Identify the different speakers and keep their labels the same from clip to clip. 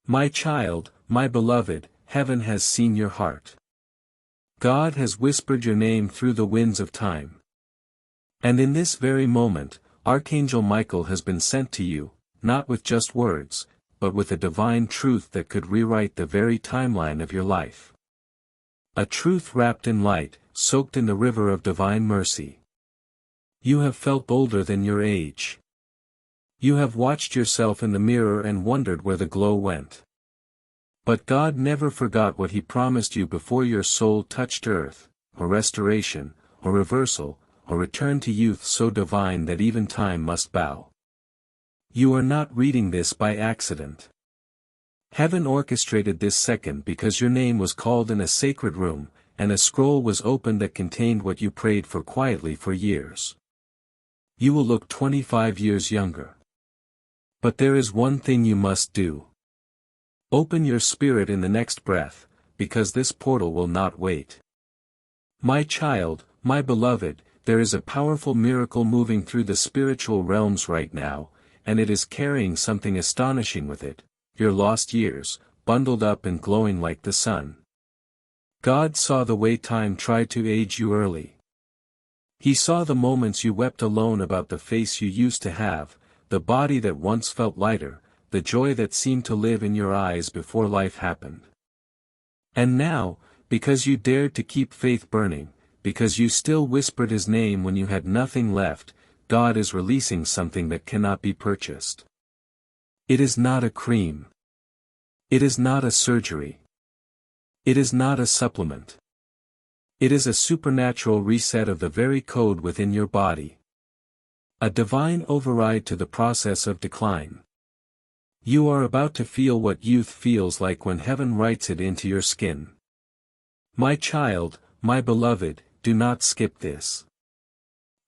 Speaker 1: My child, my beloved, heaven has seen your heart. God has whispered your name through the winds of time. And in this very moment, Archangel Michael has been sent to you, not with just words, but with a divine truth that could rewrite the very timeline of your life. A truth wrapped in light, soaked in the river of divine mercy. You have felt older than your age. You have watched yourself in the mirror and wondered where the glow went. But God never forgot what He promised you before your soul touched earth, a restoration, a reversal, a return to youth so divine that even time must bow. You are not reading this by accident. Heaven orchestrated this second because your name was called in a sacred room, and a scroll was opened that contained what you prayed for quietly for years. You will look 25 years younger. But there is one thing you must do. Open your spirit in the next breath, because this portal will not wait. My child, my beloved, there is a powerful miracle moving through the spiritual realms right now, and it is carrying something astonishing with it, your lost years, bundled up and glowing like the sun. God saw the way time tried to age you early. He saw the moments you wept alone about the face you used to have, the body that once felt lighter, the joy that seemed to live in your eyes before life happened. And now, because you dared to keep faith burning, because you still whispered His name when you had nothing left, God is releasing something that cannot be purchased. It is not a cream. It is not a surgery. It is not a supplement. It is a supernatural reset of the very code within your body. A divine override to the process of decline. You are about to feel what youth feels like when heaven writes it into your skin. My child, my beloved, do not skip this.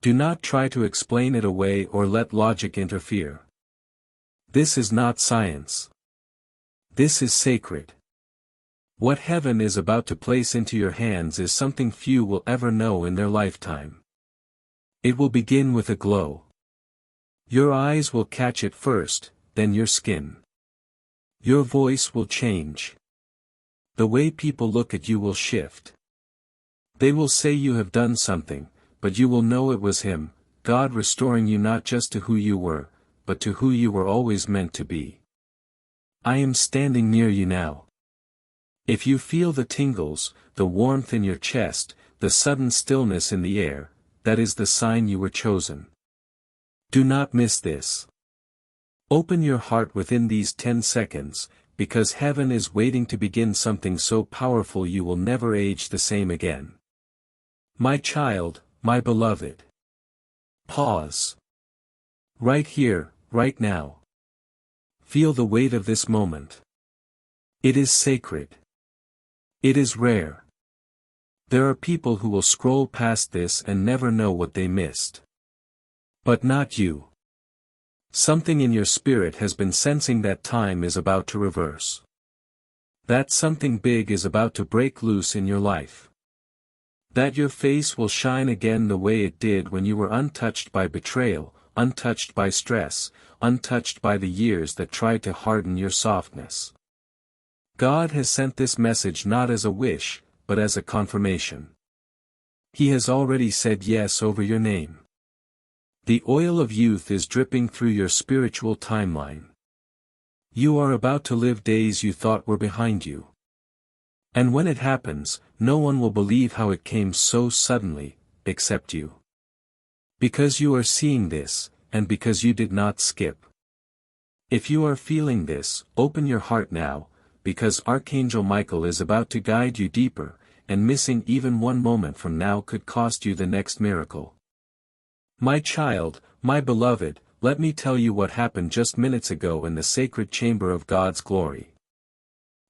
Speaker 1: Do not try to explain it away or let logic interfere. This is not science. This is sacred. What heaven is about to place into your hands is something few will ever know in their lifetime. It will begin with a glow. Your eyes will catch it first, then your skin. Your voice will change. The way people look at you will shift. They will say you have done something, but you will know it was Him, God restoring you not just to who you were, but to who you were always meant to be. I am standing near you now. If you feel the tingles, the warmth in your chest, the sudden stillness in the air, that is the sign you were chosen. Do not miss this. Open your heart within these 10 seconds, because heaven is waiting to begin something so powerful you will never age the same again. My child, my beloved. Pause. Right here, right now. Feel the weight of this moment. It is sacred. It is rare. There are people who will scroll past this and never know what they missed. But not you. Something in your spirit has been sensing that time is about to reverse. That something big is about to break loose in your life. That your face will shine again the way it did when you were untouched by betrayal, untouched by stress, untouched by the years that tried to harden your softness. God has sent this message not as a wish, but as a confirmation. He has already said yes over your name. The oil of youth is dripping through your spiritual timeline. You are about to live days you thought were behind you. And when it happens, no one will believe how it came so suddenly, except you. Because you are seeing this, and because you did not skip. If you are feeling this, open your heart now, because Archangel Michael is about to guide you deeper, and missing even one moment from now could cost you the next miracle. My child, my beloved, let me tell you what happened just minutes ago in the sacred chamber of God's glory.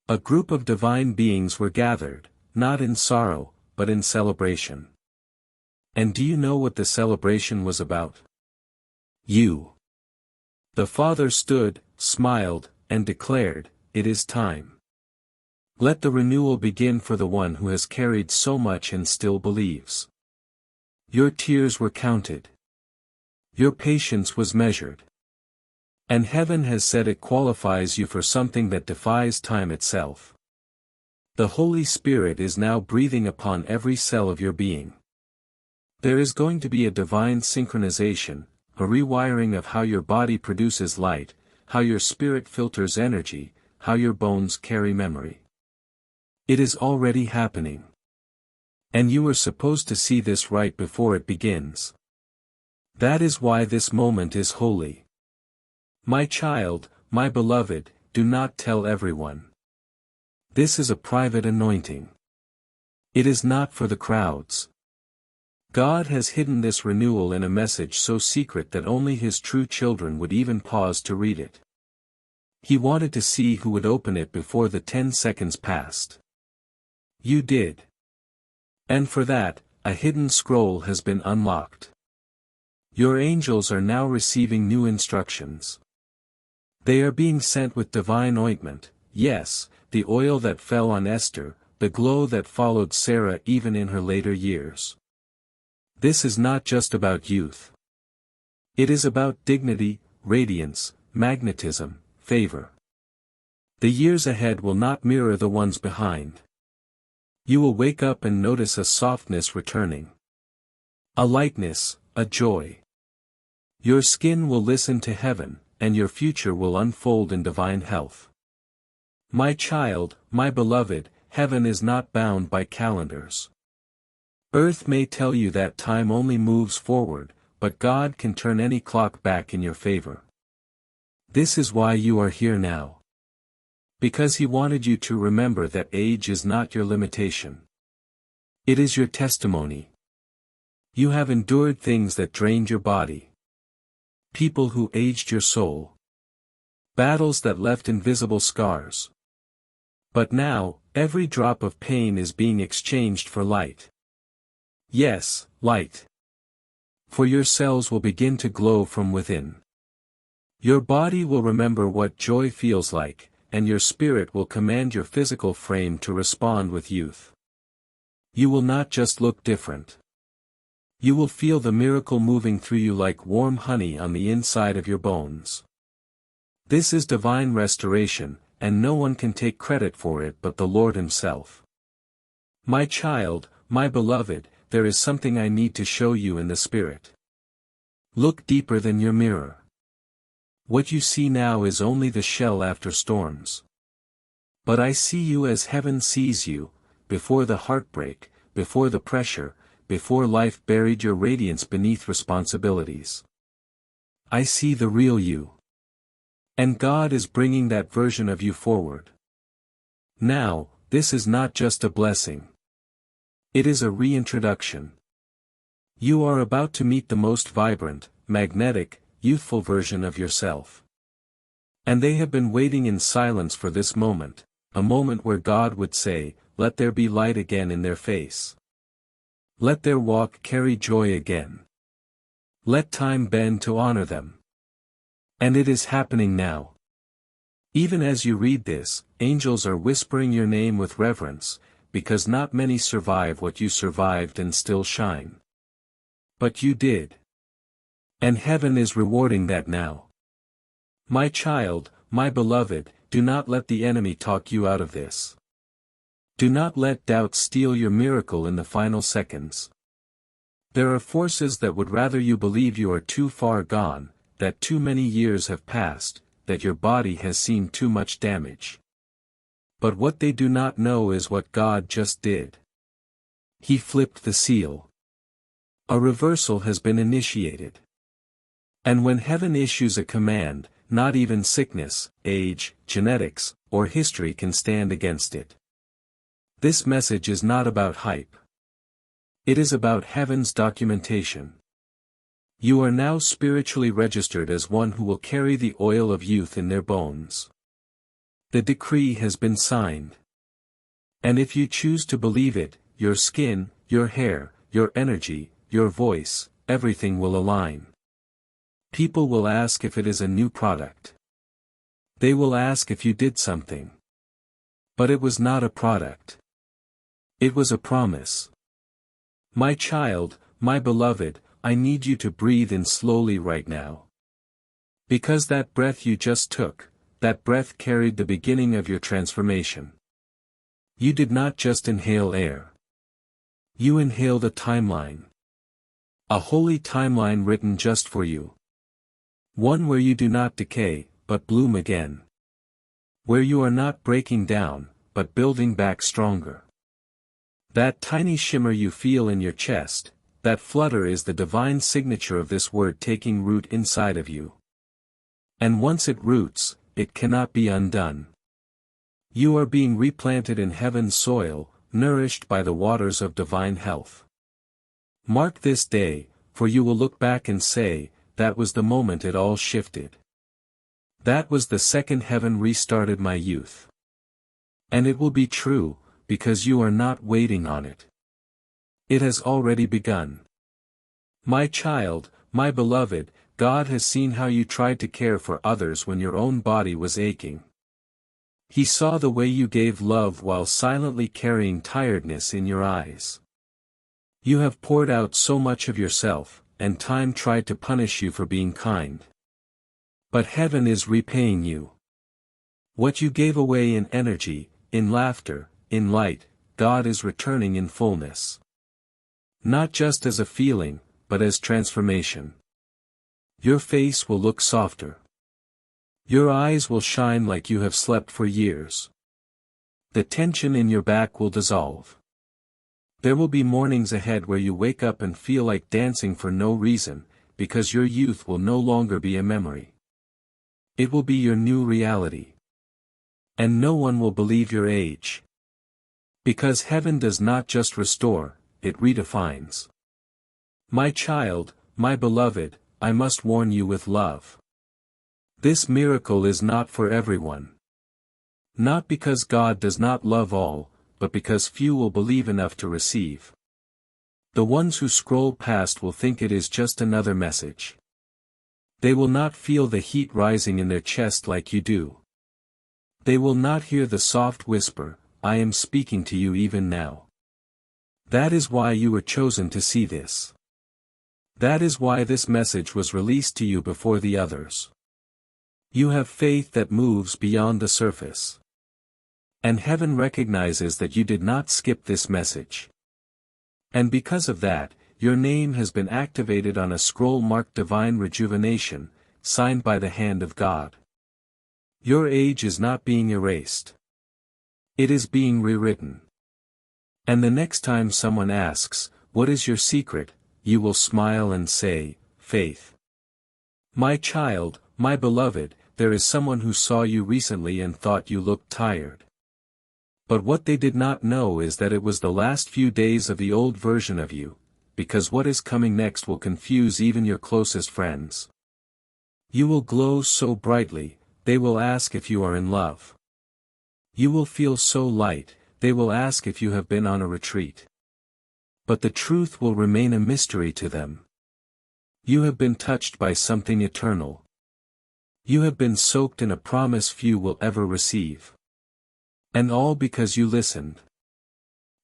Speaker 1: A group of divine beings were gathered, not in sorrow, but in celebration. And do you know what the celebration was about? You. The Father stood, smiled, and declared, "It is time. Let the renewal begin for the one who has carried so much and still believes. Your tears were counted. Your patience was measured. And heaven has said it qualifies you for something that defies time itself. The Holy Spirit is now breathing upon every cell of your being. There is going to be a divine synchronization, a rewiring of how your body produces light, how your spirit filters energy, how your bones carry memory. It is already happening. And you are supposed to see this right before it begins. That is why this moment is holy. My child, my beloved, do not tell everyone. This is a private anointing. It is not for the crowds. God has hidden this renewal in a message so secret that only His true children would even pause to read it. He wanted to see who would open it before the 10 seconds passed. You did. And for that, a hidden scroll has been unlocked. Your angels are now receiving new instructions. They are being sent with divine ointment, yes, the oil that fell on Esther, the glow that followed Sarah even in her later years. This is not just about youth. It is about dignity, radiance, magnetism, favor. The years ahead will not mirror the ones behind. You will wake up and notice a softness returning. A lightness, a joy. Your skin will listen to heaven, and your future will unfold in divine health. My child, my beloved, heaven is not bound by calendars. Earth may tell you that time only moves forward, but God can turn any clock back in your favor. This is why you are here now. Because He wanted you to remember that age is not your limitation. It is your testimony. You have endured things that drained your body. People who aged your soul. Battles that left invisible scars. But now, every drop of pain is being exchanged for light. Yes, light. For your cells will begin to glow from within. Your body will remember what joy feels like, and your spirit will command your physical frame to respond with youth. You will not just look different. You will feel the miracle moving through you like warm honey on the inside of your bones. This is divine restoration, and no one can take credit for it but the Lord Himself. My child, my beloved, there is something I need to show you in the Spirit. Look deeper than your mirror. What you see now is only the shell after storms. But I see you as heaven sees you, before the heartbreak, before the pressure, before life buried your radiance beneath responsibilities. I see the real you. And God is bringing that version of you forward. Now, this is not just a blessing. It is a reintroduction. You are about to meet the most vibrant, magnetic, youthful version of yourself. And they have been waiting in silence for this moment, a moment where God would say, "Let there be light again in their face. Let their walk carry joy again. Let time bend to honor them." And it is happening now. Even as you read this, angels are whispering your name with reverence, because not many survive what you survived and still shine. But you did. And heaven is rewarding that now. My child, my beloved, do not let the enemy talk you out of this. Do not let doubt steal your miracle in the final seconds. There are forces that would rather you believe you are too far gone, that too many years have passed, that your body has seen too much damage. But what they do not know is what God just did. He flipped the seal. A reversal has been initiated. And when heaven issues a command, not even sickness, age, genetics, or history can stand against it. This message is not about hype. It is about heaven's documentation. You are now spiritually registered as one who will carry the oil of youth in their bones. The decree has been signed. And if you choose to believe it, your skin, your hair, your energy, your voice, everything will align. People will ask if it is a new product. They will ask if you did something. But it was not a product. It was a promise. My child, my beloved, I need you to breathe in slowly right now. Because that breath you just took, that breath carried the beginning of your transformation. You did not just inhale air. You inhaled a timeline. A holy timeline written just for you. One where you do not decay, but bloom again. Where you are not breaking down, but building back stronger. That tiny shimmer you feel in your chest, that flutter is the divine signature of this word taking root inside of you. And once it roots, it cannot be undone. You are being replanted in heaven's soil, nourished by the waters of divine health. Mark this day, for you will look back and say, that was the moment it all shifted. That was the second heaven restarted my youth. And it will be true, because you are not waiting on it. It has already begun. My child, my beloved, God has seen how you tried to care for others when your own body was aching. He saw the way you gave love while silently carrying tiredness in your eyes. You have poured out so much of yourself, and time tried to punish you for being kind. But heaven is repaying you. What you gave away in energy, in laughter, in light, God is returning in fullness. Not just as a feeling, but as transformation. Your face will look softer. Your eyes will shine like you have slept for years. The tension in your back will dissolve. There will be mornings ahead where you wake up and feel like dancing for no reason, because your youth will no longer be a memory. It will be your new reality. And no one will believe your age. Because heaven does not just restore, it redefines. My child, my beloved, I must warn you with love. This miracle is not for everyone. Not because God does not love all, but because few will believe enough to receive. The ones who scroll past will think it is just another message. They will not feel the heat rising in their chest like you do. They will not hear the soft whisper, I am speaking to you even now. That is why you were chosen to see this. That is why this message was released to you before the others. You have faith that moves beyond the surface. And heaven recognizes that you did not skip this message. And because of that, your name has been activated on a scroll marked divine rejuvenation, signed by the hand of God. Your age is not being erased. It is being rewritten. And the next time someone asks, what is your secret, you will smile and say, faith. My child, my beloved, there is someone who saw you recently and thought you looked tired. But what they did not know is that it was the last few days of the old version of you, because what is coming next will confuse even your closest friends. You will glow so brightly, they will ask if you are in love. You will feel so light, they will ask if you have been on a retreat. But the truth will remain a mystery to them. You have been touched by something eternal. You have been soaked in a promise few will ever receive. And all because you listened.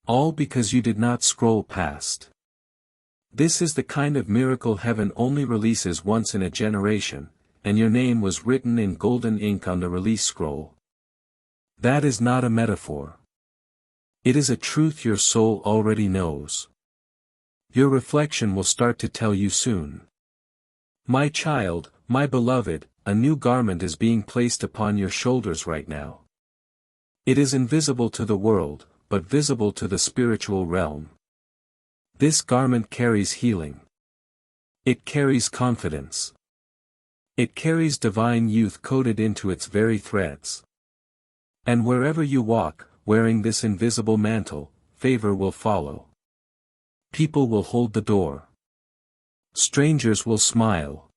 Speaker 1: All because you did not scroll past. This is the kind of miracle heaven only releases once in a generation, and your name was written in golden ink on the release scroll. That is not a metaphor. It is a truth your soul already knows. Your reflection will start to tell you soon. My child, my beloved, a new garment is being placed upon your shoulders right now. It is invisible to the world, but visible to the spiritual realm. This garment carries healing. It carries confidence. It carries divine youth coded into its very threads. And wherever you walk, wearing this invisible mantle, favor will follow. People will hold the door. Strangers will smile.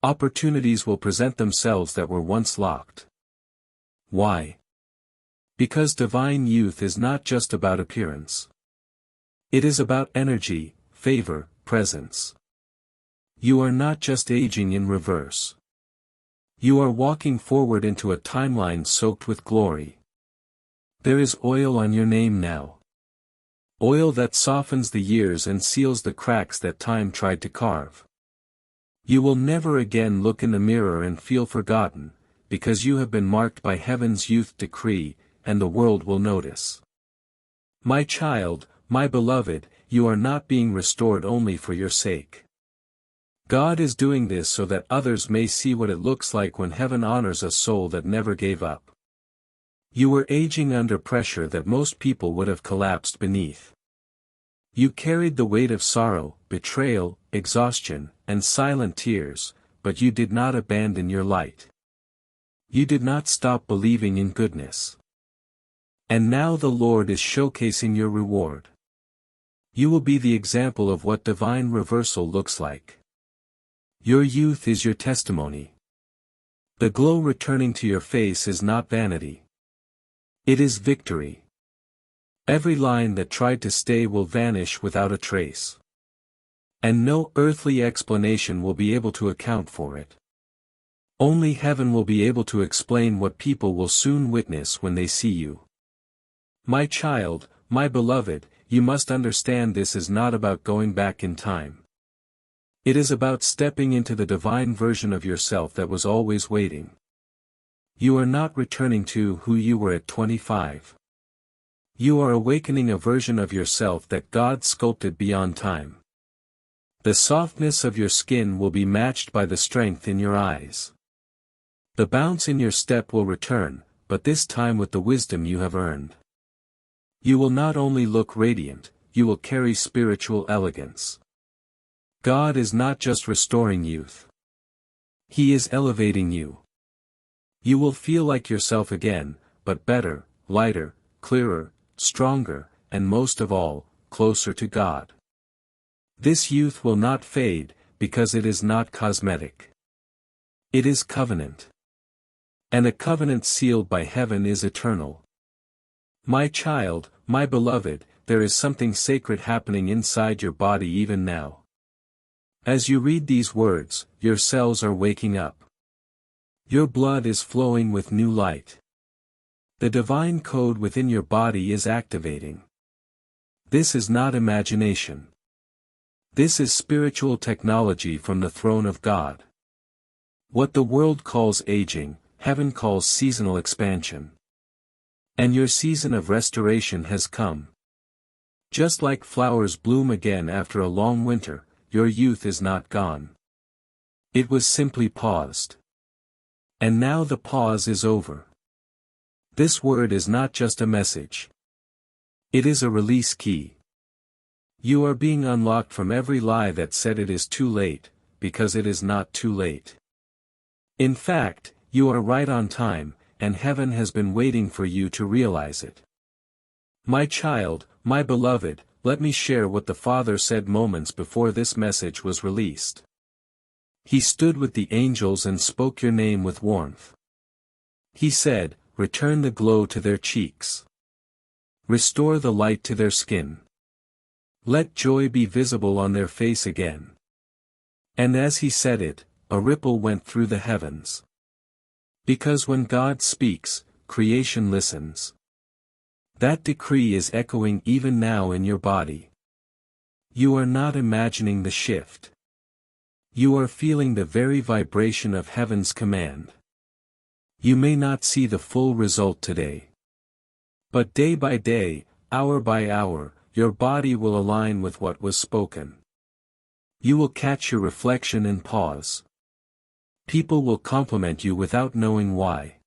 Speaker 1: Opportunities will present themselves that were once locked. Why? Because divine youth is not just about appearance. It is about energy, favor, presence. You are not just aging in reverse. You are walking forward into a timeline soaked with glory. There is oil on your name now. Oil that softens the years and seals the cracks that time tried to carve. You will never again look in the mirror and feel forgotten, because you have been marked by heaven's youth decree, and the world will notice. My child, my beloved, you are not being restored only for your sake. God is doing this so that others may see what it looks like when heaven honors a soul that never gave up. You were aging under pressure that most people would have collapsed beneath. You carried the weight of sorrow, betrayal, exhaustion, and silent tears, but you did not abandon your light. You did not stop believing in goodness. And now the Lord is showcasing your reward. You will be the example of what divine reversal looks like. Your youth is your testimony. The glow returning to your face is not vanity. It is victory. Every line that tried to stay will vanish without a trace. And no earthly explanation will be able to account for it. Only heaven will be able to explain what people will soon witness when they see you. My child, my beloved, you must understand this is not about going back in time. It is about stepping into the divine version of yourself that was always waiting. You are not returning to who you were at 25. You are awakening a version of yourself that God sculpted beyond time. The softness of your skin will be matched by the strength in your eyes. The bounce in your step will return, but this time with the wisdom you have earned. You will not only look radiant, you will carry spiritual elegance. God is not just restoring youth. He is elevating you. You will feel like yourself again, but better, lighter, clearer, stronger, and most of all, closer to God. This youth will not fade, because it is not cosmetic. It is covenant. And a covenant sealed by heaven is eternal. My child, my beloved, there is something sacred happening inside your body even now. As you read these words, your cells are waking up. Your blood is flowing with new light. The divine code within your body is activating. This is not imagination. This is spiritual technology from the throne of God. What the world calls aging, heaven calls seasonal expansion. And your season of restoration has come. Just like flowers bloom again after a long winter, your youth is not gone. It was simply paused. And now the pause is over. This word is not just a message. It is a release key. You are being unlocked from every lie that said it is too late, because it is not too late. In fact, you are right on time, and heaven has been waiting for you to realize it. My child, my beloved, let me share what the Father said moments before this message was released. He stood with the angels and spoke your name with warmth. He said, return the glow to their cheeks. Restore the light to their skin. Let joy be visible on their face again. And as he said it, a ripple went through the heavens. Because when God speaks, creation listens. That decree is echoing even now in your body. You are not imagining the shift. You are feeling the very vibration of heaven's command. You may not see the full result today. But day by day, hour by hour, your body will align with what was spoken. You will catch your reflection and pause. People will compliment you without knowing why.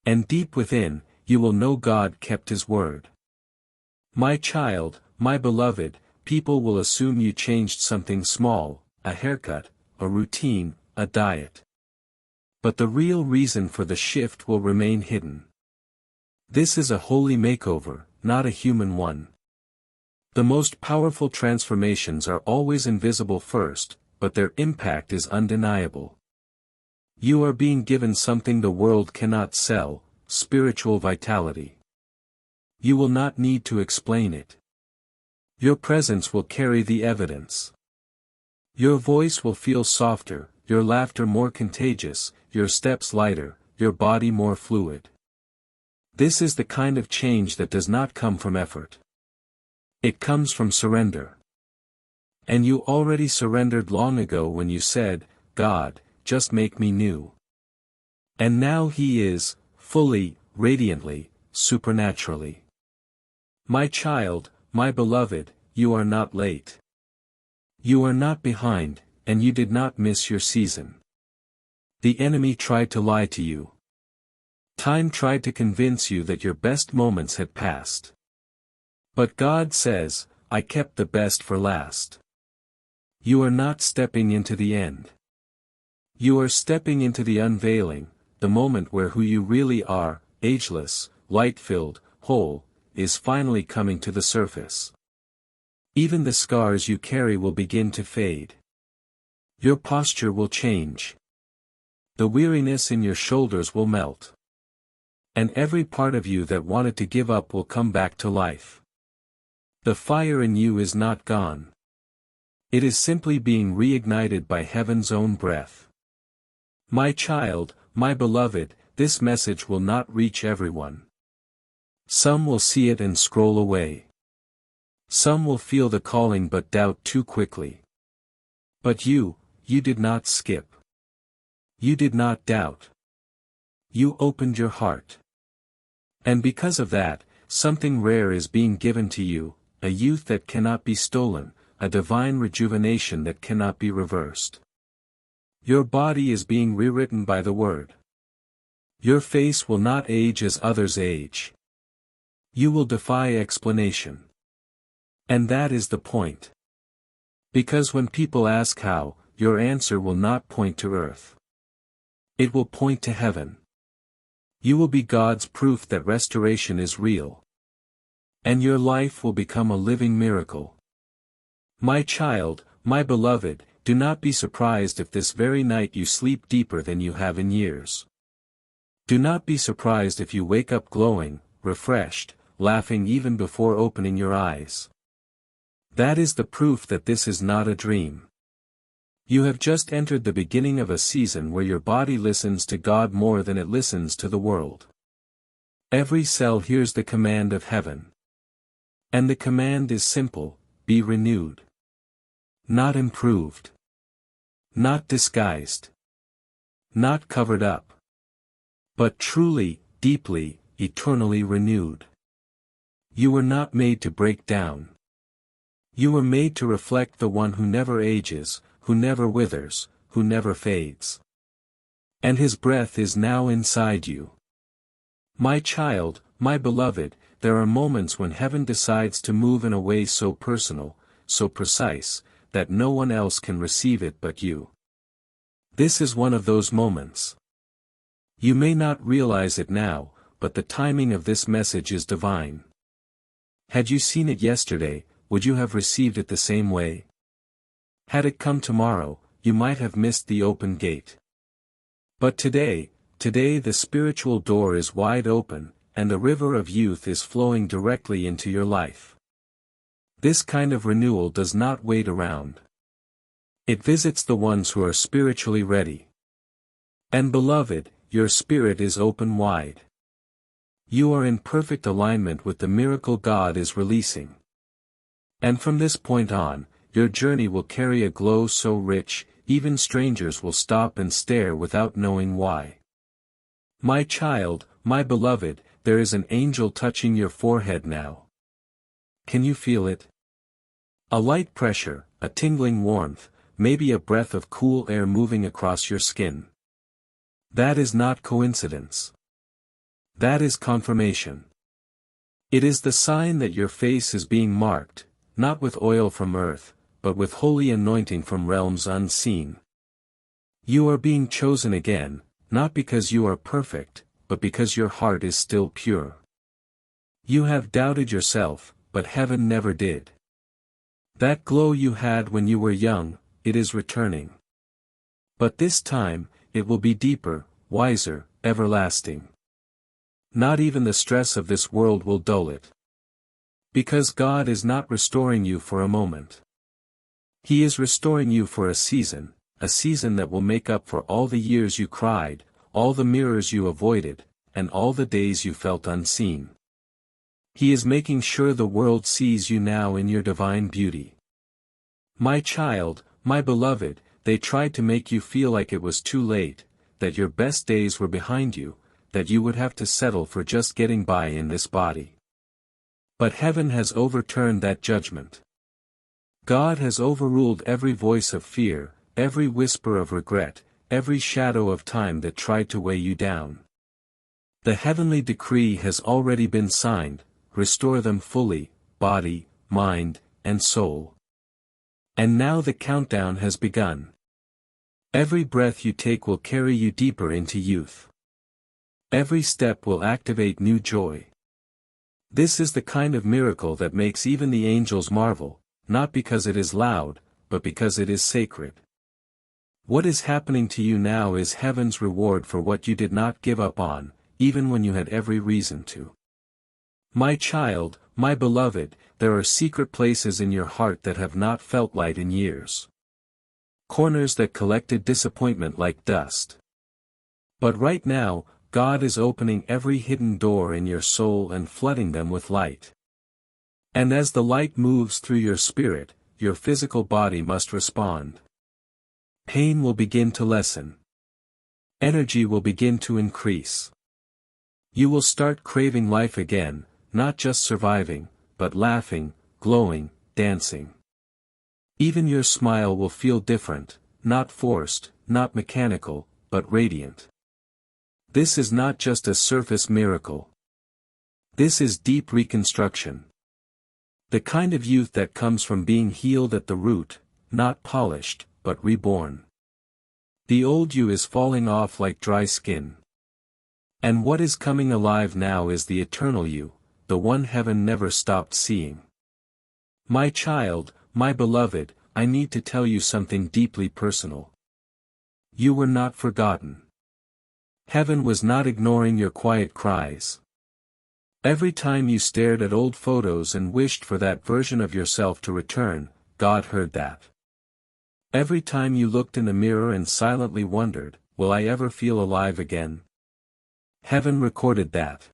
Speaker 1: And deep within, you will know God kept His word. My child, my beloved, people will assume you changed something small, a haircut, a routine, a diet. But the real reason for the shift will remain hidden. This is a holy makeover, not a human one. The most powerful transformations are always invisible first, but their impact is undeniable. You are being given something the world cannot sell, spiritual vitality. You will not need to explain it. Your presence will carry the evidence. Your voice will feel softer, your laughter more contagious, your steps lighter, your body more fluid. This is the kind of change that does not come from effort. It comes from surrender. And you already surrendered long ago when you said, God, just make me new. And now He is, fully, radiantly, supernaturally. My child, my beloved, you are not late. You are not behind, and you did not miss your season. The enemy tried to lie to you. Time tried to convince you that your best moments had passed. But God says, I kept the best for last. You are not stepping into the end. You are stepping into the unveiling, the moment where who you really are, ageless, light-filled, whole, is finally coming to the surface. Even the scars you carry will begin to fade. Your posture will change. The weariness in your shoulders will melt. And every part of you that wanted to give up will come back to life. The fire in you is not gone. It is simply being reignited by heaven's own breath. My child, my beloved, this message will not reach everyone. Some will see it and scroll away. Some will feel the calling but doubt too quickly. But you did not skip. You did not doubt. You opened your heart. And because of that, something rare is being given to you, a youth that cannot be stolen, a divine rejuvenation that cannot be reversed. Your body is being rewritten by the Word. Your face will not age as others age. You will defy explanation. And that is the point. Because when people ask how, your answer will not point to earth. It will point to heaven. You will be God's proof that restoration is real. And your life will become a living miracle. My child, my beloved, do not be surprised if this very night you sleep deeper than you have in years. Do not be surprised if you wake up glowing, refreshed, laughing even before opening your eyes. That is the proof that this is not a dream. You have just entered the beginning of a season where your body listens to God more than it listens to the world. Every cell hears the command of heaven. And the command is simple, be renewed. Not improved. Not disguised. Not covered up. But truly, deeply, eternally renewed. You were not made to break down. You were made to reflect the one who never ages, who never withers, who never fades. And His breath is now inside you. My child, my beloved, there are moments when heaven decides to move in a way so personal, so precise, that no one else can receive it but you. This is one of those moments. You may not realize it now, but the timing of this message is divine. Had you seen it yesterday, would you have received it the same way? Had it come tomorrow, you might have missed the open gate. But today the spiritual door is wide open, and the river of youth is flowing directly into your life. This kind of renewal does not wait around. It visits the ones who are spiritually ready. And beloved, your spirit is open wide. You are in perfect alignment with the miracle God is releasing. And from this point on, your journey will carry a glow so rich, even strangers will stop and stare without knowing why. My child, my beloved, there is an angel touching your forehead now. Can you feel it? A light pressure, a tingling warmth, maybe a breath of cool air moving across your skin. That is not coincidence. That is confirmation. It is the sign that your face is being marked, not with oil from earth, but with holy anointing from realms unseen. You are being chosen again, not because you are perfect, but because your heart is still pure. You have doubted yourself, but heaven never did. That glow you had when you were young, it is returning. But this time, it will be deeper, wiser, everlasting. Not even the stress of this world will dull it. Because God is not restoring you for a moment. He is restoring you for a season that will make up for all the years you cried, all the mirrors you avoided, and all the days you felt unseen. He is making sure the world sees you now in your divine beauty. My child, my beloved, they tried to make you feel like it was too late, that your best days were behind you, that you would have to settle for just getting by in this body. But heaven has overturned that judgment. God has overruled every voice of fear, every whisper of regret, every shadow of time that tried to weigh you down. The heavenly decree has already been signed: restore them fully, body, mind, and soul. And now the countdown has begun. Every breath you take will carry you deeper into youth. Every step will activate new joy. This is the kind of miracle that makes even the angels marvel, not because it is loud, but because it is sacred. What is happening to you now is heaven's reward for what you did not give up on, even when you had every reason to. My child, my beloved, there are secret places in your heart that have not felt light in years. Corners that collected disappointment like dust. But right now, God is opening every hidden door in your soul and flooding them with light. And as the light moves through your spirit, your physical body must respond. Pain will begin to lessen. Energy will begin to increase. You will start craving life again, not just surviving, but laughing, glowing, dancing. Even your smile will feel different, not forced, not mechanical, but radiant. This is not just a surface miracle. This is deep reconstruction. The kind of youth that comes from being healed at the root, not polished, but reborn. The old you is falling off like dry skin. And what is coming alive now is the eternal you, the one heaven never stopped seeing. My child, my beloved, I need to tell you something deeply personal. You were not forgotten. Heaven was not ignoring your quiet cries. Every time you stared at old photos and wished for that version of yourself to return, God heard that. Every time you looked in the mirror and silently wondered, will I ever feel alive again? Heaven recorded that.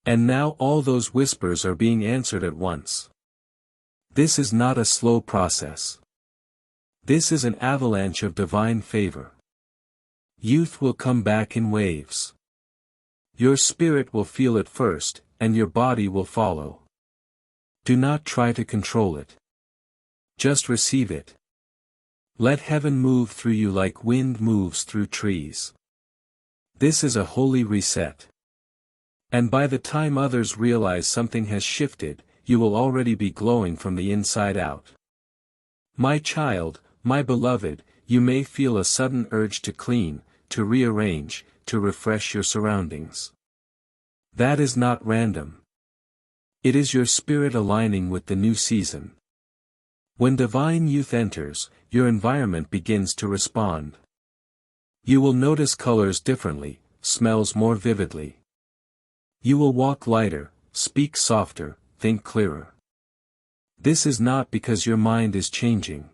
Speaker 1: And now all those whispers are being answered at once. This is not a slow process. This is an avalanche of divine favor. Youth will come back in waves. Your spirit will feel it first, and your body will follow. Do not try to control it. Just receive it. Let heaven move through you like wind moves through trees. This is a holy reset. And by the time others realize something has shifted, you will already be glowing from the inside out. My child, my beloved, you may feel a sudden urge to clean, to rearrange, to refresh your surroundings. That is not random. It is your spirit aligning with the new season. When divine youth enters, your environment begins to respond. You will notice colors differently, smells more vividly. You will walk lighter, speak softer, think clearer. This is not because your mind is changing.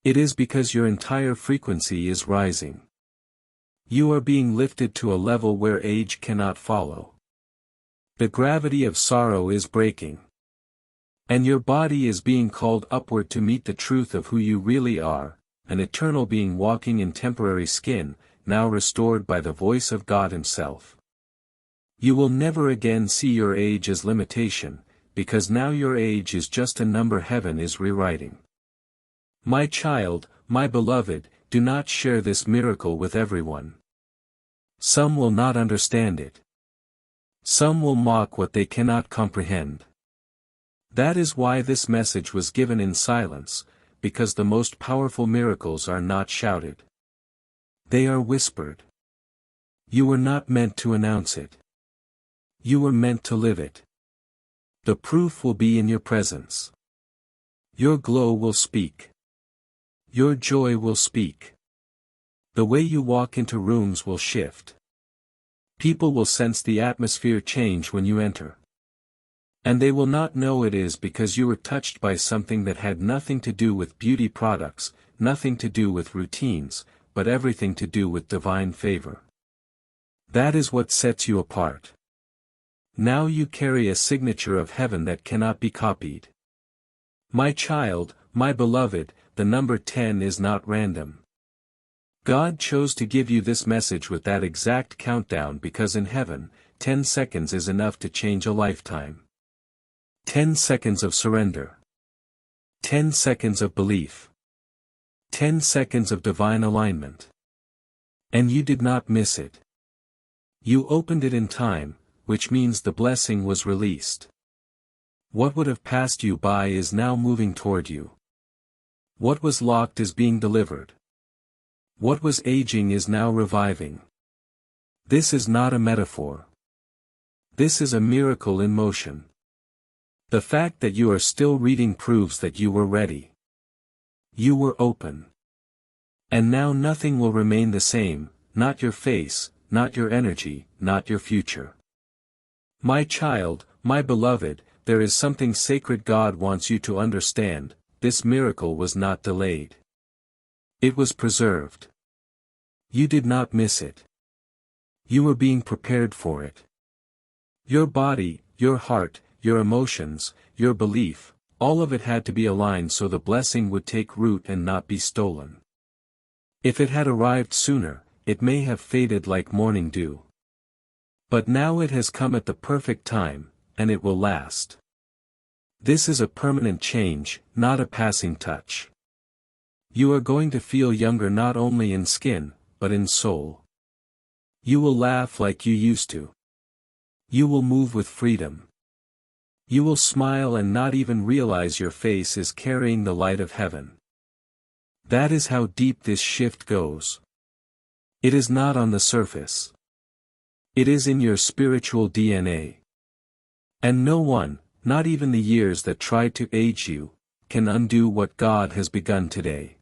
Speaker 1: It is because your entire frequency is rising. You are being lifted to a level where age cannot follow. The gravity of sorrow is breaking. And your body is being called upward to meet the truth of who you really are, an eternal being walking in temporary skin, now restored by the voice of God Himself. You will never again see your age as limitation, because now your age is just a number heaven is rewriting. My child, my beloved, do not share this miracle with everyone. Some will not understand it. Some will mock what they cannot comprehend. That is why this message was given in silence, because the most powerful miracles are not shouted. They are whispered. You were not meant to announce it. You were meant to live it. The proof will be in your presence. Your glow will speak. Your joy will speak. The way you walk into rooms will shift. People will sense the atmosphere change when you enter. And they will not know it is because you were touched by something that had nothing to do with beauty products, nothing to do with routines, but everything to do with divine favor. That is what sets you apart. Now you carry a signature of heaven that cannot be copied. My child, my beloved, the number 10 is not random. God chose to give you this message with that exact countdown because in heaven, 10 seconds is enough to change a lifetime. 10 seconds of surrender. 10 seconds of belief. 10 seconds of divine alignment. And you did not miss it. You opened it in time, which means the blessing was released. What would have passed you by is now moving toward you. What was locked is being delivered. What was aging is now reviving. This is not a metaphor. This is a miracle in motion. The fact that you are still reading proves that you were ready. You were open. And now nothing will remain the same, not your face, not your energy, not your future. My child, my beloved, there is something sacred God wants you to understand. This miracle was not delayed. It was preserved. You did not miss it. You were being prepared for it. Your body, your heart, your emotions, your belief, all of it had to be aligned so the blessing would take root and not be stolen. If it had arrived sooner, it may have faded like morning dew. But now it has come at the perfect time, and it will last. This is a permanent change, not a passing touch. You are going to feel younger not only in skin, but in soul. You will laugh like you used to. You will move with freedom. You will smile and not even realize your face is carrying the light of heaven. That is how deep this shift goes. It is not on the surface. It is in your spiritual DNA. And no one, not even the years that tried to age you, can undo what God has begun today.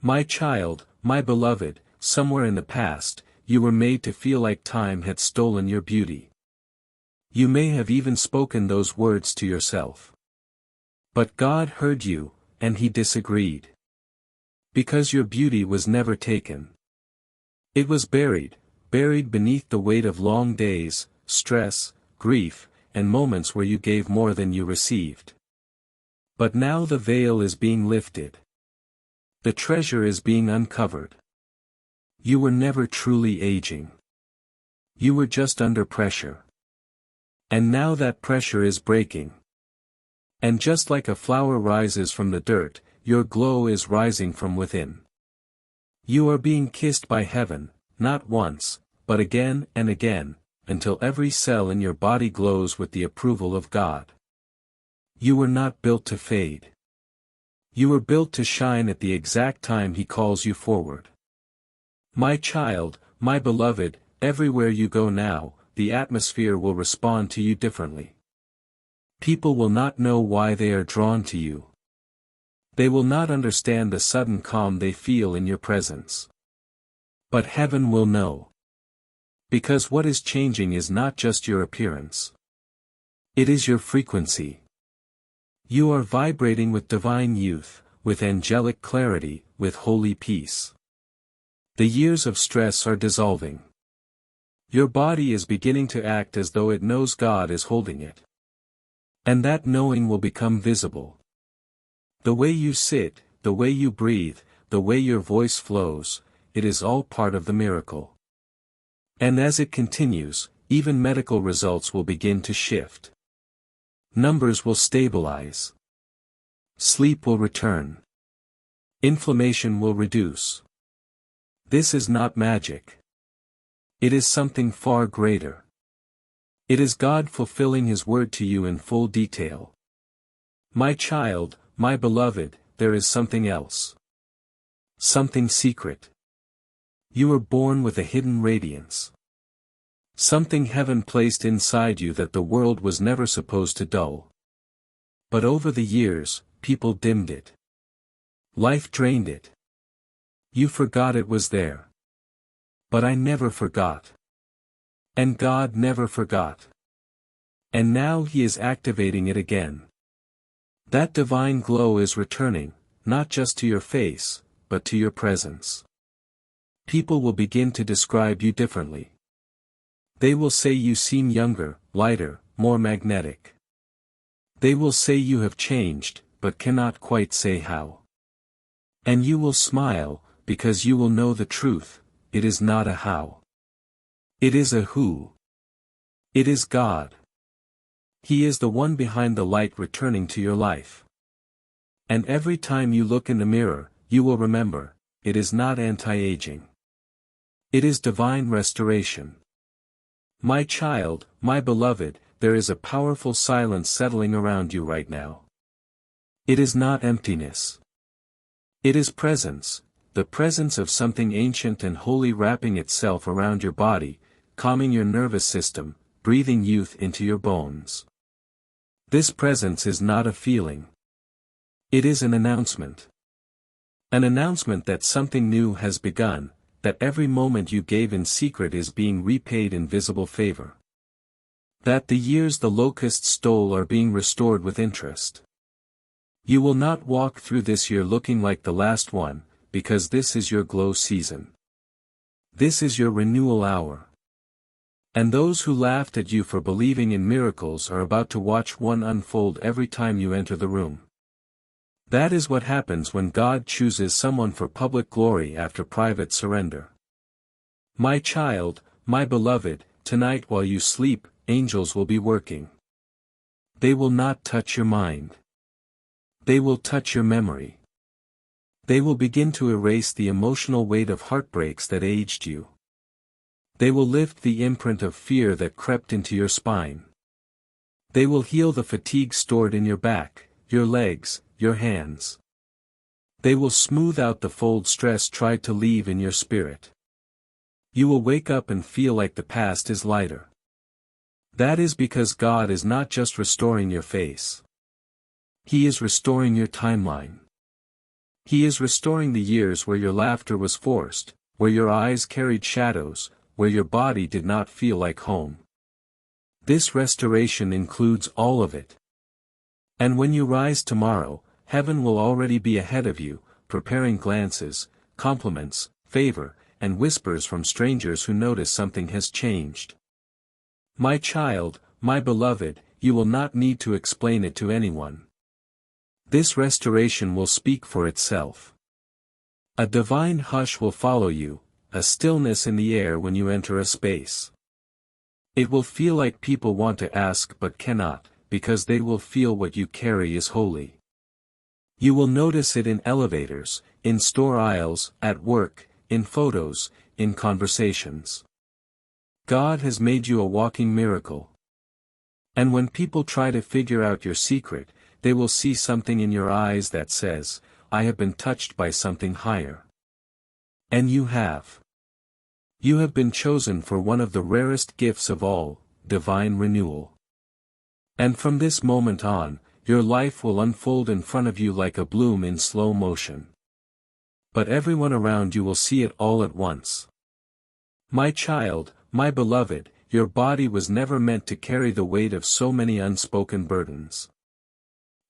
Speaker 1: My child, my beloved, somewhere in the past, you were made to feel like time had stolen your beauty. You may have even spoken those words to yourself. But God heard you, and He disagreed. Because your beauty was never taken. It was buried beneath the weight of long days, stress, grief, and moments where you gave more than you received. But now the veil is being lifted. The treasure is being uncovered. You were never truly aging. You were just under pressure. And now that pressure is breaking. And just like a flower rises from the dirt, your glow is rising from within. You are being kissed by heaven, not once, but again and again, until every cell in your body glows with the approval of God. You were not built to fade. You were built to shine at the exact time He calls you forward. My child, my beloved, everywhere you go now, the atmosphere will respond to you differently. People will not know why they are drawn to you. They will not understand the sudden calm they feel in your presence. But heaven will know. Because what is changing is not just your appearance. It is your frequency. You are vibrating with divine youth, with angelic clarity, with holy peace. The years of stress are dissolving. Your body is beginning to act as though it knows God is holding it. And that knowing will become visible. The way you sit, the way you breathe, the way your voice flows, it is all part of the miracle. And as it continues, even medical results will begin to shift. Numbers will stabilize. Sleep will return. Inflammation will reduce. This is not magic. It is something far greater. It is God fulfilling His word to you in full detail. My child, my beloved, there is something else. Something secret. You were born with a hidden radiance. Something heaven placed inside you that the world was never supposed to dull. But over the years, people dimmed it. Life drained it. You forgot it was there. But I never forgot. And God never forgot. And now He is activating it again. That divine glow is returning, not just to your face, but to your presence. People will begin to describe you differently. They will say you seem younger, lighter, more magnetic. They will say you have changed, but cannot quite say how. And you will smile, because you will know the truth, it is not a how. It is a who. It is God. He is the one behind the light returning to your life. And every time you look in the mirror, you will remember, it is not anti-aging. It is divine restoration. My child, my beloved, there is a powerful silence settling around you right now. It is not emptiness. It is presence, the presence of something ancient and holy wrapping itself around your body, calming your nervous system, breathing youth into your bones. This presence is not a feeling. It is an announcement. An announcement that something new has begun, that every moment you gave in secret is being repaid in visible favor. That the years the locusts stole are being restored with interest. You will not walk through this year looking like the last one, because this is your glow season. This is your renewal hour. And those who laughed at you for believing in miracles are about to watch one unfold every time you enter the room. That is what happens when God chooses someone for public glory after private surrender. My child, my beloved, tonight while you sleep, angels will be working. They will not touch your mind. They will touch your memory. They will begin to erase the emotional weight of heartbreaks that aged you. They will lift the imprint of fear that crept into your spine. They will heal the fatigue stored in your back, your legs, your hands. They will smooth out the fold stress tried to leave in your spirit. You will wake up and feel like the past is lighter. That is because God is not just restoring your face. He is restoring your timeline. He is restoring the years where your laughter was forced, where your eyes carried shadows, where your body did not feel like home. This restoration includes all of it. And when you rise tomorrow, heaven will already be ahead of you, preparing glances, compliments, favor, and whispers from strangers who notice something has changed. My child, my beloved, you will not need to explain it to anyone. This restoration will speak for itself. A divine hush will follow you, a stillness in the air when you enter a space. It will feel like people want to ask but cannot, because they will feel what you carry is holy. You will notice it in elevators, in store aisles, at work, in photos, in conversations. God has made you a walking miracle. And when people try to figure out your secret, they will see something in your eyes that says, I have been touched by something higher. And you have. You have been chosen for one of the rarest gifts of all, divine renewal. And from this moment on, your life will unfold in front of you like a bloom in slow motion. But everyone around you will see it all at once. My child, my beloved, your body was never meant to carry the weight of so many unspoken burdens.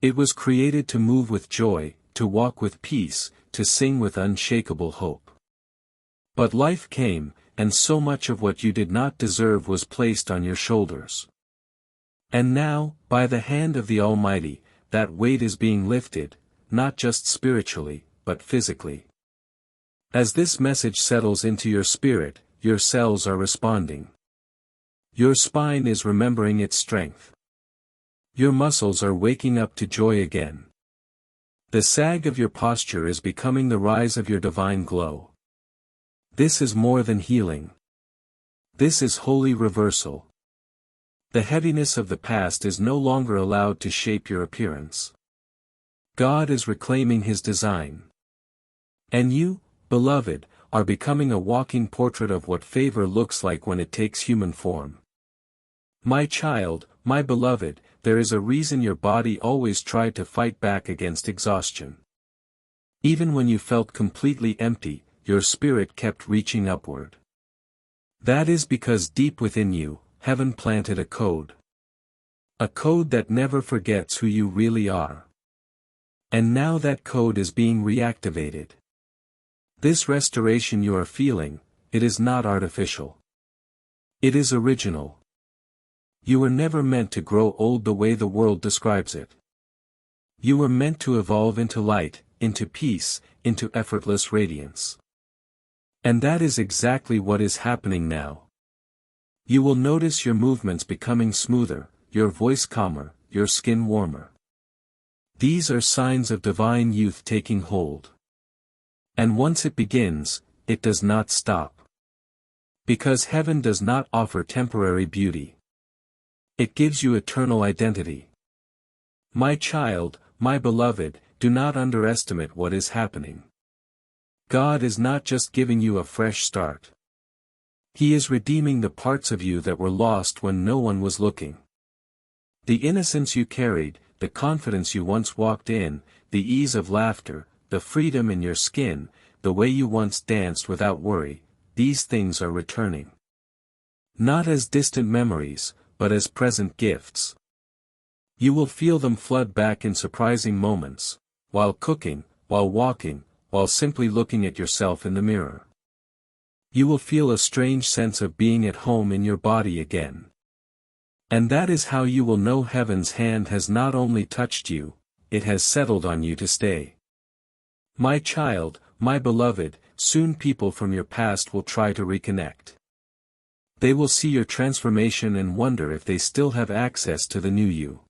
Speaker 1: It was created to move with joy, to walk with peace, to sing with unshakable hope. But life came, and so much of what you did not deserve was placed on your shoulders. And now, by the hand of the Almighty, that weight is being lifted, not just spiritually, but physically. As this message settles into your spirit, your cells are responding. Your spine is remembering its strength. Your muscles are waking up to joy again. The sag of your posture is becoming the rise of your divine glow. This is more than healing. This is holy reversal. The heaviness of the past is no longer allowed to shape your appearance. God is reclaiming His design. And you, beloved, are becoming a walking portrait of what favor looks like when it takes human form. My child, my beloved, there is a reason your body always tried to fight back against exhaustion. Even when you felt completely empty, your spirit kept reaching upward. That is because deep within you, heaven planted a code. A code that never forgets who you really are. And now that code is being reactivated. This restoration you are feeling, it is not artificial. It is original. You were never meant to grow old the way the world describes it. You were meant to evolve into light, into peace, into effortless radiance. And that is exactly what is happening now. You will notice your movements becoming smoother, your voice calmer, your skin warmer. These are signs of divine youth taking hold. And once it begins, it does not stop. Because heaven does not offer temporary beauty. It gives you eternal identity. My child, my beloved, do not underestimate what is happening. God is not just giving you a fresh start. He is redeeming the parts of you that were lost when no one was looking. The innocence you carried, the confidence you once walked in, the ease of laughter, the freedom in your skin, the way you once danced without worry, these things are returning. Not as distant memories, but as present gifts. You will feel them flood back in surprising moments, while cooking, while walking, while simply looking at yourself in the mirror. You will feel a strange sense of being at home in your body again. And that is how you will know heaven's hand has not only touched you, it has settled on you to stay. My child, my beloved, soon people from your past will try to reconnect. They will see your transformation and wonder if they still have access to the new you.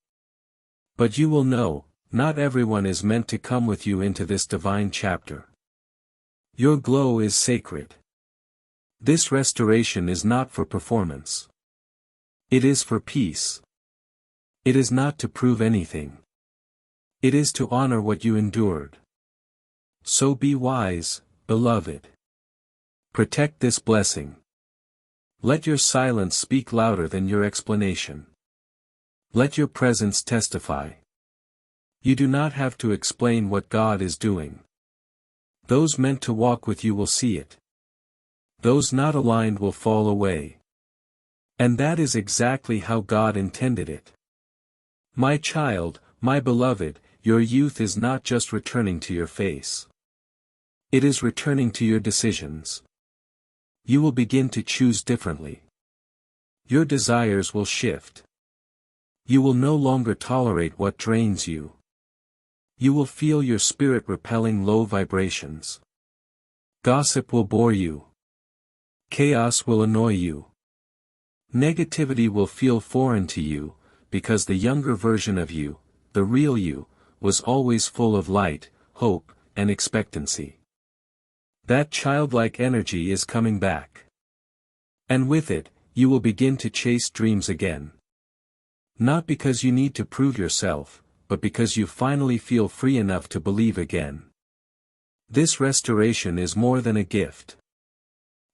Speaker 1: But you will know, not everyone is meant to come with you into this divine chapter. Your glow is sacred. This restoration is not for performance. It is for peace. It is not to prove anything. It is to honor what you endured. So be wise, beloved. Protect this blessing. Let your silence speak louder than your explanation. Let your presence testify. You do not have to explain what God is doing. Those meant to walk with you will see it. Those not aligned will fall away. And that is exactly how God intended it. My child, my beloved, your youth is not just returning to your face. It is returning to your decisions. You will begin to choose differently. Your desires will shift. You will no longer tolerate what drains you. You will feel your spirit repelling low vibrations. Gossip will bore you. Chaos will annoy you. Negativity will feel foreign to you, because the younger version of you, the real you, was always full of light, hope, and expectancy. That childlike energy is coming back. And with it, you will begin to chase dreams again. Not because you need to prove yourself, but because you finally feel free enough to believe again. This restoration is more than a gift.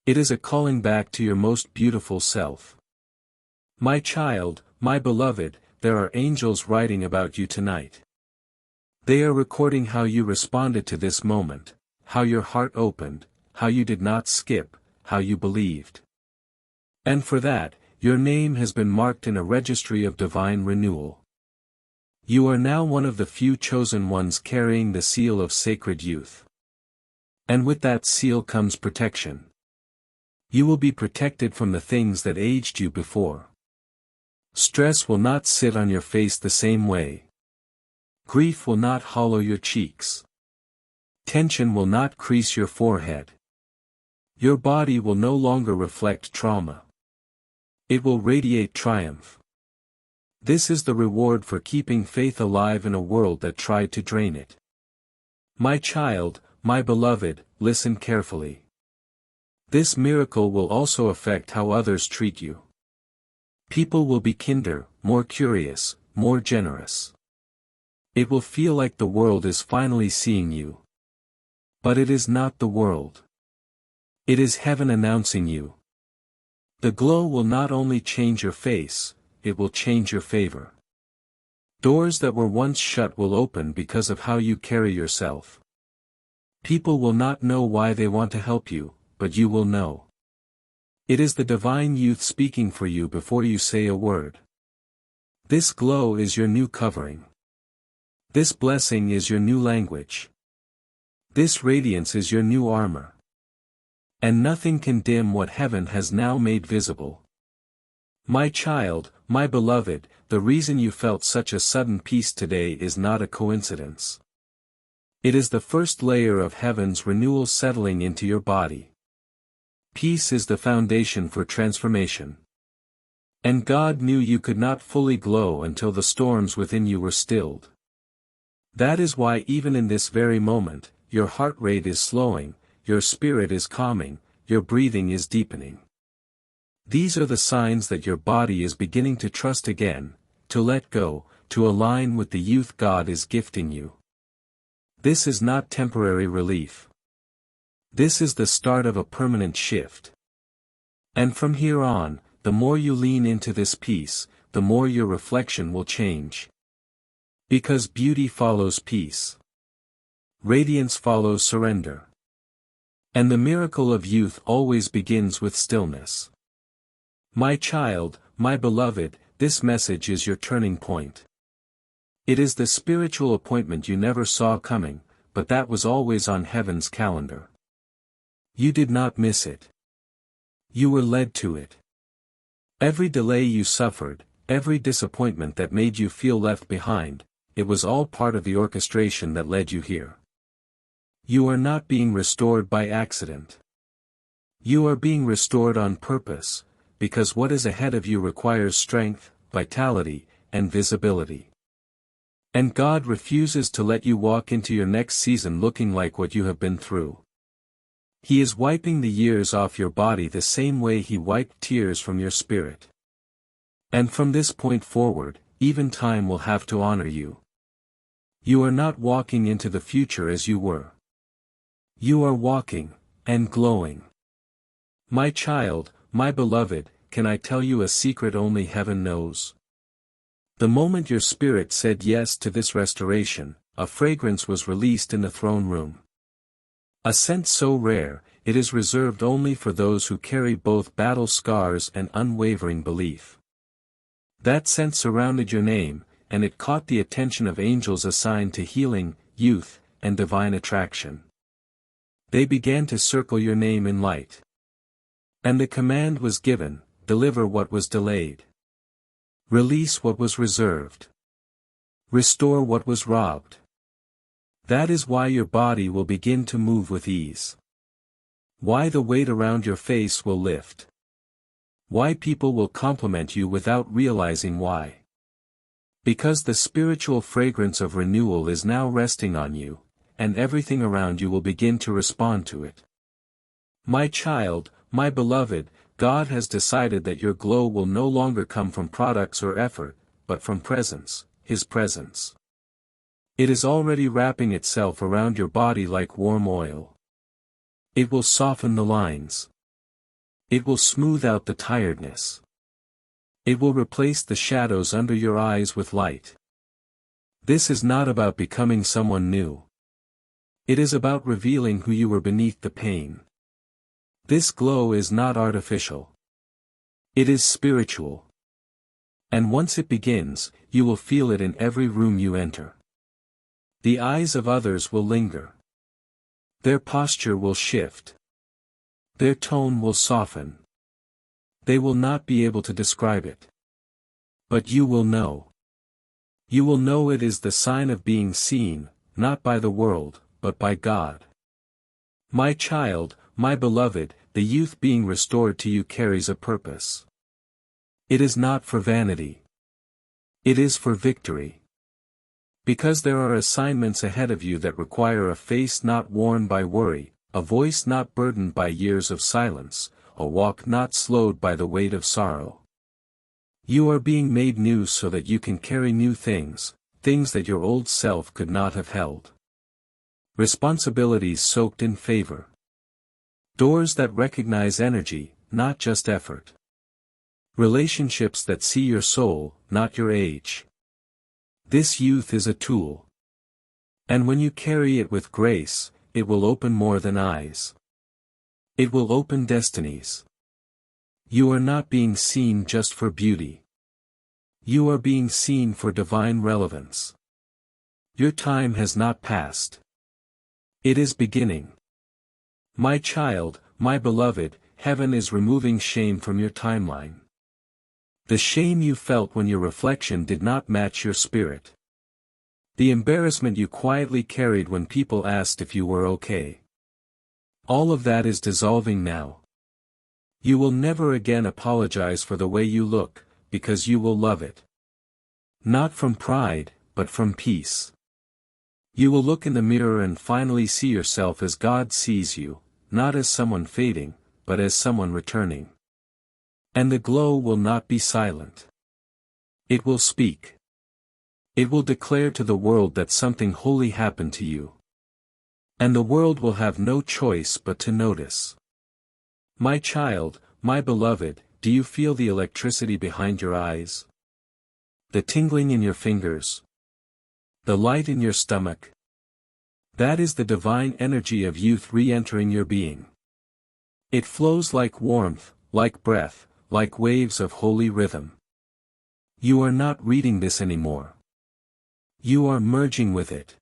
Speaker 1: It is a calling back to your most beautiful self. My child, my beloved, there are angels writing about you tonight. They are recording how you responded to this moment, how your heart opened, how you did not skip, how you believed. And for that, your name has been marked in a registry of divine renewal. You are now one of the few chosen ones carrying the seal of sacred youth. And with that seal comes protection. You will be protected from the things that aged you before. Stress will not sit on your face the same way. Grief will not hollow your cheeks. Tension will not crease your forehead. Your body will no longer reflect trauma. It will radiate triumph. This is the reward for keeping faith alive in a world that tried to drain it. My child, my beloved, listen carefully. This miracle will also affect how others treat you. People will be kinder, more curious, more generous. It will feel like the world is finally seeing you. But it is not the world. It is heaven announcing you. The glow will not only change your face, it will change your favor. Doors that were once shut will open because of how you carry yourself. People will not know why they want to help you, but you will know. It is the divine youth speaking for you before you say a word. This glow is your new covering. This blessing is your new language. This radiance is your new armor. And nothing can dim what heaven has now made visible. My child, my beloved, the reason you felt such a sudden peace today is not a coincidence. It is the first layer of heaven's renewal settling into your body. Peace is the foundation for transformation. And God knew you could not fully glow until the storms within you were stilled. That is why even in this very moment, your heart rate is slowing, your spirit is calming, your breathing is deepening. These are the signs that your body is beginning to trust again, to let go, to align with the youth God is gifting you. This is not temporary relief. This is the start of a permanent shift. And from here on, the more you lean into this peace, the more your reflection will change. Because beauty follows peace. Radiance follows surrender. And the miracle of youth always begins with stillness. My child, my beloved, this message is your turning point. It is the spiritual appointment you never saw coming, but that was always on heaven's calendar. You did not miss it. You were led to it. Every delay you suffered, every disappointment that made you feel left behind, it was all part of the orchestration that led you here. You are not being restored by accident. You are being restored on purpose, because what is ahead of you requires strength, vitality, and visibility. And God refuses to let you walk into your next season looking like what you have been through. He is wiping the years off your body the same way He wiped tears from your spirit. And from this point forward, even time will have to honor you. You are not walking into the future as you were. You are walking, and glowing. My child, my beloved, can I tell you a secret only heaven knows? The moment your spirit said yes to this restoration, a fragrance was released in the throne room. A scent so rare, it is reserved only for those who carry both battle scars and unwavering belief. That scent surrounded your name, and it caught the attention of angels assigned to healing, youth, and divine attraction. They began to circle your name in light. And the command was given, deliver what was delayed. Release what was reserved. Restore what was robbed. That is why your body will begin to move with ease. Why the weight around your face will lift. Why people will compliment you without realizing why. Because the spiritual fragrance of renewal is now resting on you, and everything around you will begin to respond to it. My child, my beloved, God has decided that your glow will no longer come from products or effort, but from presence, His presence. It is already wrapping itself around your body like warm oil. It will soften the lines. It will smooth out the tiredness. It will replace the shadows under your eyes with light. This is not about becoming someone new. It is about revealing who you were beneath the pain. This glow is not artificial. It is spiritual. And once it begins, you will feel it in every room you enter. The eyes of others will linger. Their posture will shift. Their tone will soften. They will not be able to describe it. But you will know. You will know it is the sign of being seen, not by the world, but by God. My child, my beloved, the youth being restored to you carries a purpose. It is not for vanity. It is for victory. Because there are assignments ahead of you that require a face not worn by worry, a voice not burdened by years of silence, a walk not slowed by the weight of sorrow. You are being made new so that you can carry new things, things that your old self could not have held. Responsibilities soaked in favor. Doors that recognize energy, not just effort. Relationships that see your soul, not your age. This youth is a tool. And when you carry it with grace, it will open more than eyes. It will open destinies. You are not being seen just for beauty. You are being seen for divine relevance. Your time has not passed. It is beginning. My child, my beloved, heaven is removing shame from your timeline. The shame you felt when your reflection did not match your spirit. The embarrassment you quietly carried when people asked if you were okay. All of that is dissolving now. You will never again apologize for the way you look, because you will love it. Not from pride, but from peace. You will look in the mirror and finally see yourself as God sees you, not as someone fading, but as someone returning. And the glow will not be silent. It will speak. It will declare to the world that something holy happened to you. And the world will have no choice but to notice. My child, my beloved, do you feel the electricity behind your eyes? The tingling in your fingers? The light in your stomach? That is the divine energy of youth re-entering your being. It flows like warmth, like breath, like waves of holy rhythm. You are not reading this anymore. You are merging with it.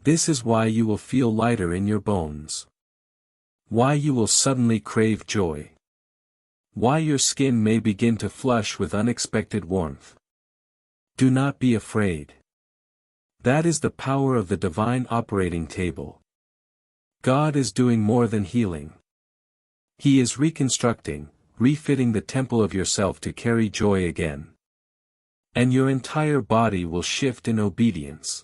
Speaker 1: This is why you will feel lighter in your bones. Why you will suddenly crave joy. Why your skin may begin to flush with unexpected warmth. Do not be afraid. That is the power of the divine operating table. God is doing more than healing. He is reconstructing, refitting the temple of yourself to carry joy again. And your entire body will shift in obedience.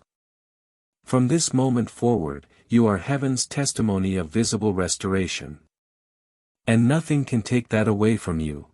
Speaker 1: From this moment forward, you are heaven's testimony of visible restoration. And nothing can take that away from you.